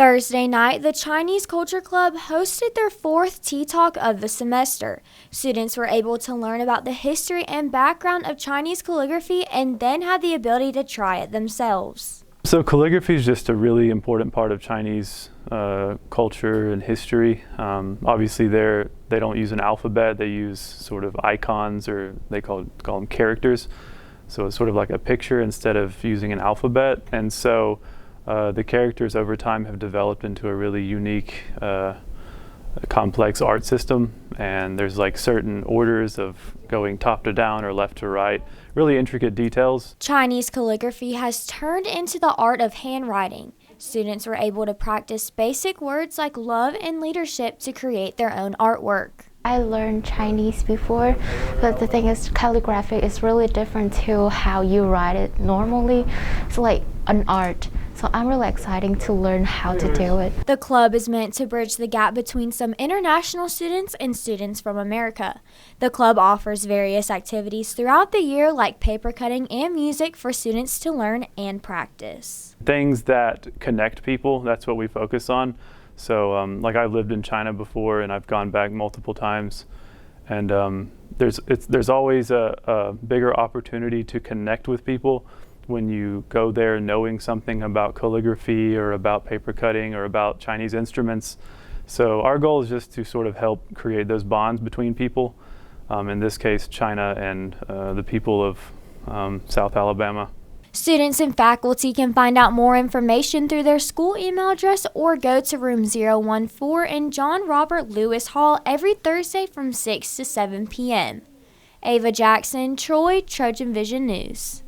Thursday night, the Chinese Culture Club hosted their fourth Tea Talk of the semester. Students were able to learn about the history and background of Chinese calligraphy and then had the ability to try it themselves. So calligraphy is just a really important part of Chinese culture and history. Obviously they don't use an alphabet, they use sort of icons, or they call them characters. So it's sort of like a picture instead of using an alphabet. And so the characters over time have developed into a really unique, complex art system. And there's like certain orders of going top to down or left to right, really intricate details. Chinese calligraphy has turned into the art of handwriting. Students were able to practice basic words like love and leadership to create their own artwork. I learned Chinese before, but the thing is calligraphy is really different to how you write it normally. It's like an art. So I'm really excited to learn how to do it. The club is meant to bridge the gap between some international students and students from America. The club offers various activities throughout the year like paper cutting and music for students to learn and practice. Things that connect people, that's what we focus on. So like I've lived in China before and I've gone back multiple times, and there's always a bigger opportunity to connect with people when you go there knowing something about calligraphy or about paper cutting or about Chinese instruments. So our goal is just to sort of help create those bonds between people, in this case China and the people of South Alabama. Students and faculty can find out more information through their school email address or go to room 014 in John Robert Lewis Hall every Thursday from 6 to 7 p.m. Ava Jackson, Troy, TrojanVision News.